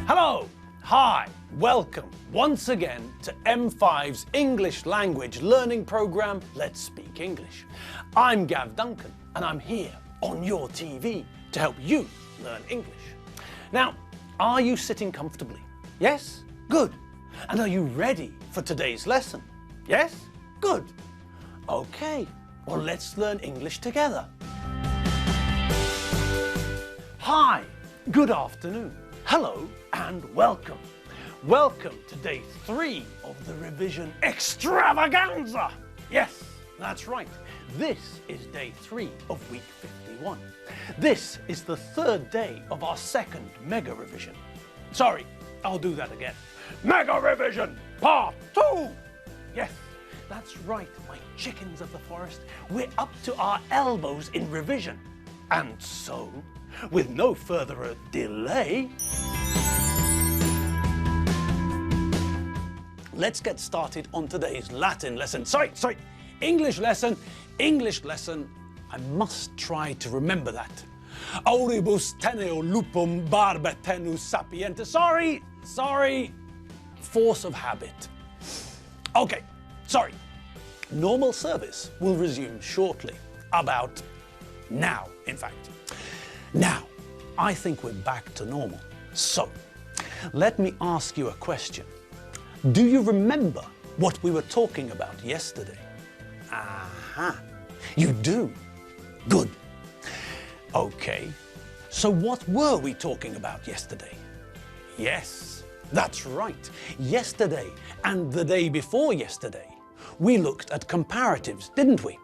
Hello, hi, welcome once again to M5's English language learning program, Let's Speak English. I'm Gav Duncan and I'm here on your TV to help you learn English. Now, are you sitting comfortably? Yes? Good. And are you ready for today's lesson? Yes? Good. Okay, well let's learn English together. Hi, good afternoon. Hello and welcome. Welcome to day 3 of the revision extravaganza. Yes, that's right. This is day 3 of week 51. This is the 3rd day of our 2nd mega revision. Sorry, I'll do that again. Mega revision part 2. Yes, that's right, my chickens of the forest. We're up to our elbows in revision. And so, with no further delay, let's get started on today's Latin lesson. Sorry, English lesson. I must try to remember that. Auribus teneo lupum barba tenus sapientis. Sorry. Force of habit. Okay, sorry. Normal service will resume shortly. About now, in fact. Now, I think we're back to normal. So, let me ask you a question. Do you remember what we were talking about yesterday? Aha, you do. Good. Okay, so what were we talking about yesterday? Yes, that's right. Yesterday and the day before yesterday, we looked at comparatives, didn't we?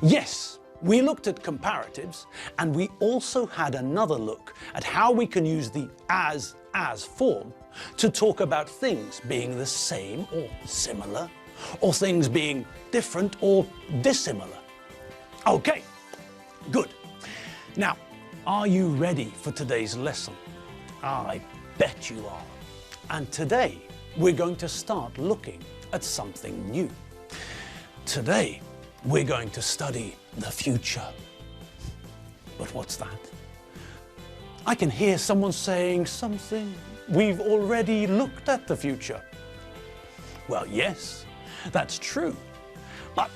Yes. We looked at comparatives, and we also had another look at how we can use the as form to talk about things being the same or similar, or things being different or dissimilar. Okay, good. Now, are you ready for today's lesson? I bet you are. And today, we're going to start looking at something new. Today, we're going to study the future. But what's that? I can hear someone saying something. We've already looked at the future. Well, yes, that's true. But,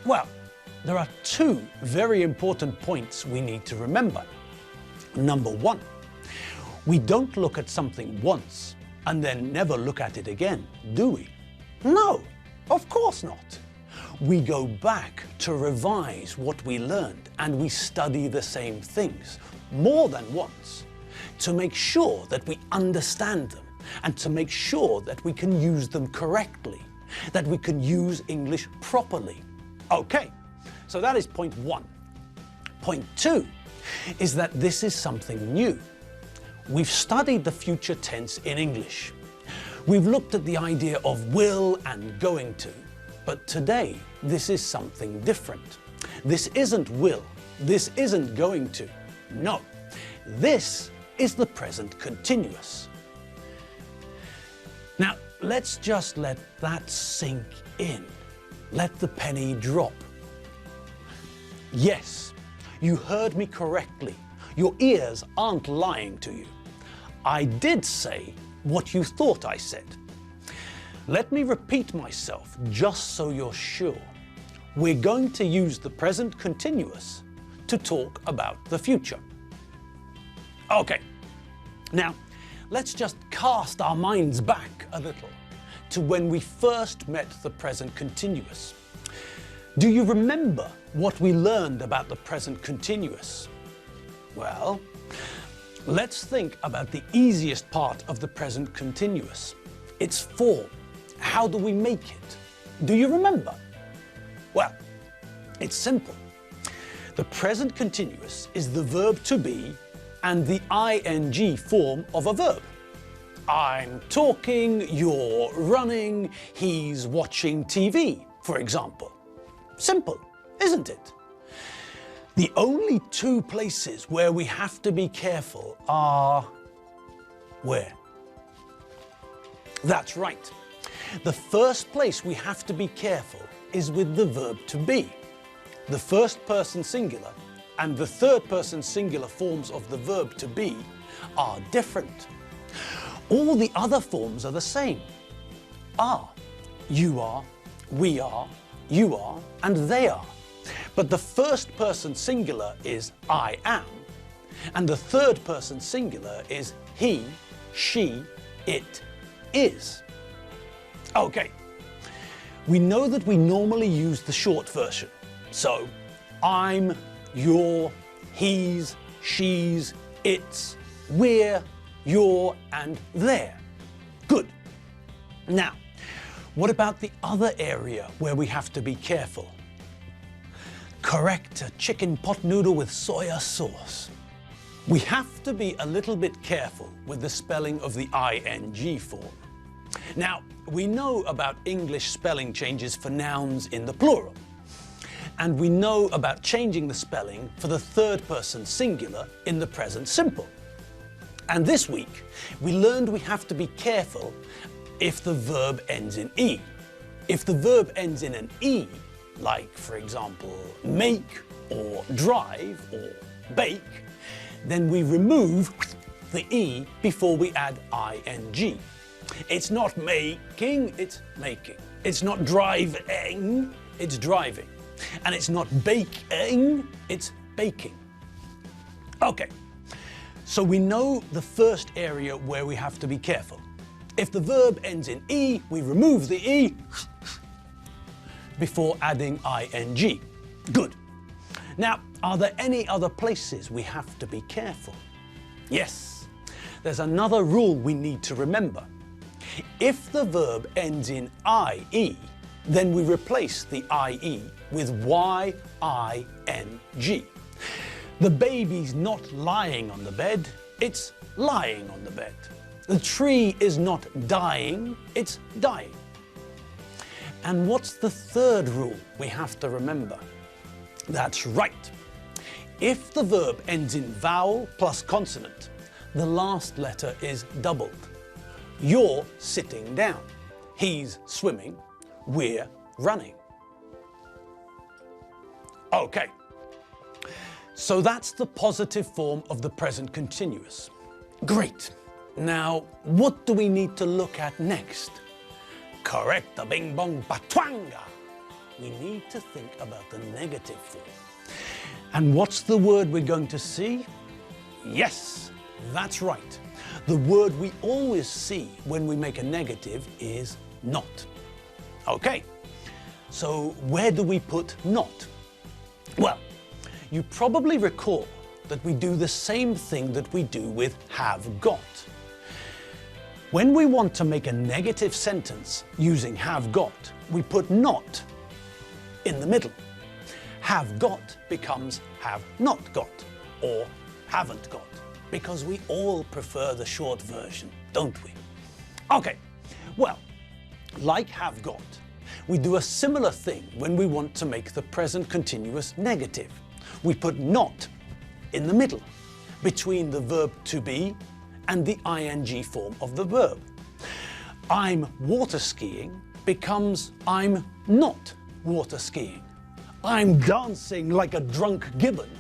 well, there are 2 very important points we need to remember. Number 1, we don't look at something once and then never look at it again, do we? No, of course not. We go back to revise what we learned and we study the same things more than once to make sure that we understand them and to make sure that we can use them correctly, that we can use English properly. Okay, so that is point 1. Point 2 is that this is something new. We've studied the future tense in English. We've looked at the idea of will and going to. But today, this is something different. This isn't will. This isn't going to. No, this is the present continuous. Now, let's just let that sink in. Let the penny drop. Yes, you heard me correctly. Your ears aren't lying to you. I did say what you thought I said. Let me repeat myself just so you're sure. We're going to use the present continuous to talk about the future. Okay, now let's just cast our minds back a little to when we first met the present continuous. Do you remember what we learned about the present continuous? Well, let's think about the easiest part of the present continuous, its form. How do we make it? Do you remember? Well, it's simple. The present continuous is the verb to be and the ing form of a verb. I'm talking, you're running, he's watching TV, for example. Simple, isn't it? The only 2 places where we have to be careful are where? That's right. The first place we have to be careful is with the verb to be. The first person singular and the third person singular forms of the verb to be are different. All the other forms are the same. Are, you are, we are, you are, and they are. But the first person singular is I am, and the third person singular is he, she, it is. Okay, we know that we normally use the short version. So, I'm, you're, he's, she's, it's, we're, you're, and they're. Good. Now, what about the other area where we have to be careful? Correct, a chicken pot noodle with soya sauce. We have to be a little bit careful with the spelling of the ing form. Now, we know about English spelling changes for nouns in the plural. And we know about changing the spelling for the third person singular in the present simple. And this week, we learned we have to be careful if the verb ends in E. If the verb ends in an E, like, for example, make or drive or bake, then we remove the E before we add ing. It's not making, it's making. It's not driving, it's driving. And it's not baking, it's baking. Okay, so we know the first area where we have to be careful. If the verb ends in E, we remove the E before adding ing. Good. Now, are there any other places we have to be careful? Yes, there's another rule we need to remember. If the verb ends in ie, then we replace the ie with ying. The baby's not lying on the bed, it's lying on the bed. The tree is not dying, it's dying. And what's the third rule we have to remember? That's right. If the verb ends in vowel plus consonant, the last letter is doubled. You're sitting down. He's swimming. We're running. Okay. So that's the positive form of the present continuous. Great. Now, what do we need to look at next? Correct, the bing bong batwanga. We need to think about the negative form. And what's the word we're going to see? Yes, that's right. The word we always see when we make a negative is not. Okay, so where do we put not? Well, you probably recall that we do the same thing that we do with have got. When we want to make a negative sentence using have got, we put not in the middle. Have got becomes have not got, or haven't got, because we all prefer the short version, don't we? Okay, well, like have got, we do a similar thing when we want to make the present continuous negative. We put not in the middle, between the verb to be and the ing form of the verb. I'm water skiing becomes I'm not water skiing. I'm dancing like a drunk gibbon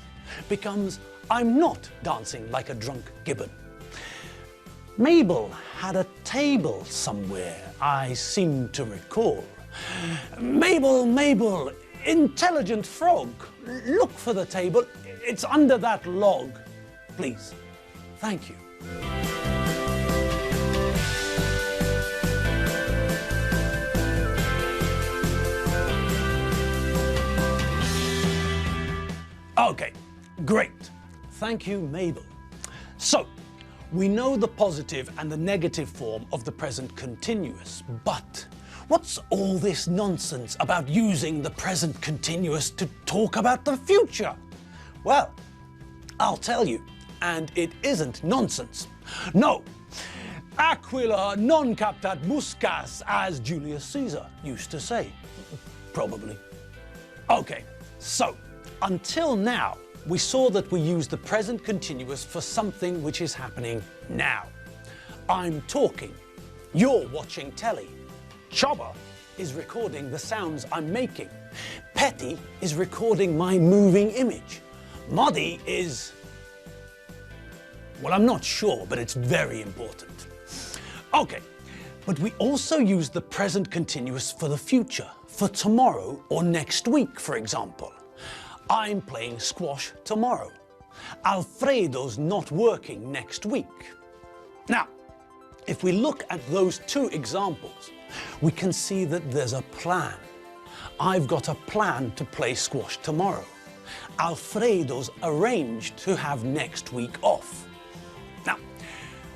becomes I'm not dancing like a drunk gibbon. Mabel had a table somewhere, I seem to recall. Mabel, Mabel, intelligent frog, look for the table. It's under that log. Please. Thank you. Okay, great. Thank you, Mabel. So, we know the positive and the negative form of the present continuous, but what's all this nonsense about using the present continuous to talk about the future? Well, I'll tell you, and it isn't nonsense. No, Aquila non captat muscas, as Julius Caesar used to say. Probably. Okay, so, until now, we saw that we use the present continuous for something which is happening now. I'm talking. You're watching telly. Chobber is recording the sounds I'm making. Petty is recording my moving image. Muddy is... well, I'm not sure, but it's very important. Okay, but we also use the present continuous for the future, for tomorrow or next week, for example. I'm playing squash tomorrow. Alfredo's not working next week. Now, if we look at those two examples, we can see that there's a plan. I've got a plan to play squash tomorrow. Alfredo's arranged to have next week off. Now,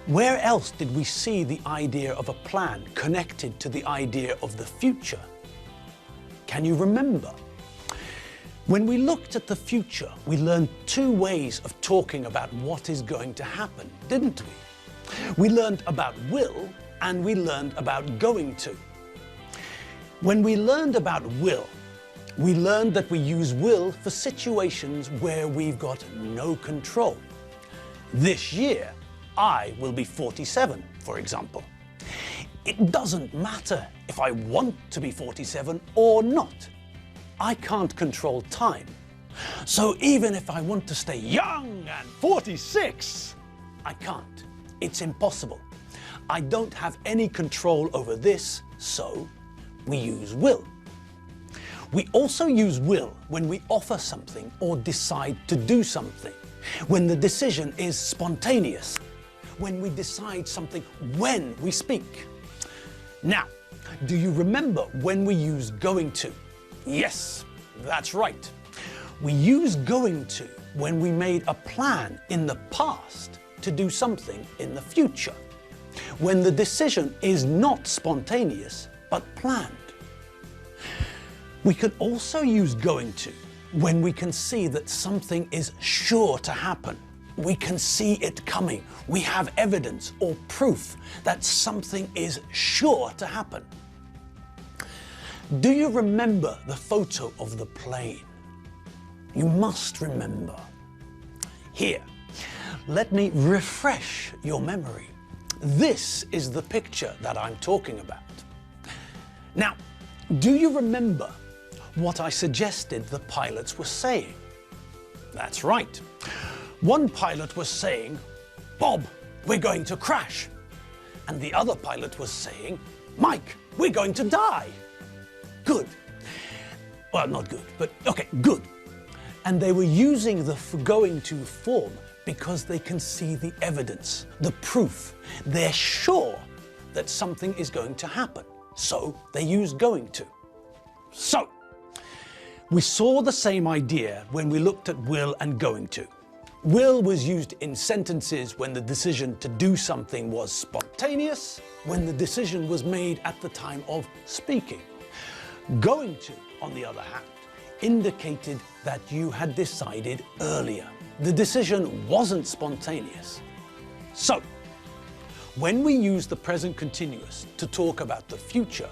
where else did we see the idea of a plan connected to the idea of the future? Can you remember? When we looked at the future, we learned two ways of talking about what is going to happen, didn't we? We learned about will and we learned about going to. When we learned about will, we learned that we use will for situations where we've got no control. This year, I will be 47, for example. It doesn't matter if I want to be 47 or not. I can't control time. So even if I want to stay young and 46, I can't. It's impossible. I don't have any control over this, so we use will. We also use will when we offer something or decide to do something, when the decision is spontaneous, when we decide something when we speak. Now, do you remember when we use going to? Yes, that's right. We use going to when we made a plan in the past to do something in the future, when the decision is not spontaneous but planned. We can also use going to when we can see that something is sure to happen. We can see it coming. We have evidence or proof that something is sure to happen. Do you remember the photo of the plane? You must remember. Here, let me refresh your memory. This is the picture that I'm talking about. Now, do you remember what I suggested the pilots were saying? That's right. One pilot was saying, "Bob, we're going to crash." And the other pilot was saying, "Mike, we're going to die." Good. Well, not good, but okay, good. And they were using the going to form because they can see the evidence, the proof. They're sure that something is going to happen. So they use going to. So, we saw the same idea when we looked at will and going to. Will was used in sentences when the decision to do something was spontaneous, when the decision was made at the time of speaking. Going to, on the other hand, indicated that you had decided earlier. The decision wasn't spontaneous. So, when we use the present continuous to talk about the future,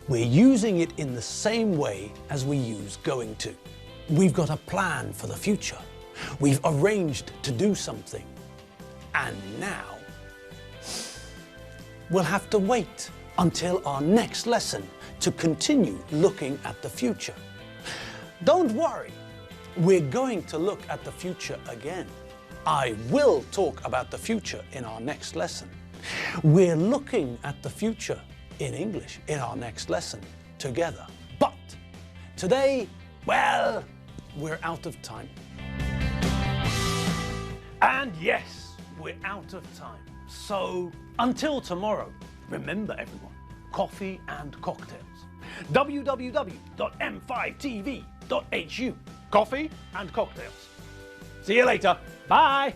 we're using it in the same way as we use going to. We've got a plan for the future. We've arranged to do something. And now, we'll have to wait until our next lesson to continue looking at the future. Don't worry, we're going to look at the future again. I will talk about the future in our next lesson. We're looking at the future in English in our next lesson together. But today, well, we're out of time. And yes, we're out of time. So until tomorrow, remember everyone, coffee and cocktails. www.m5tv.hu. Coffee and cocktails. See you later. Bye.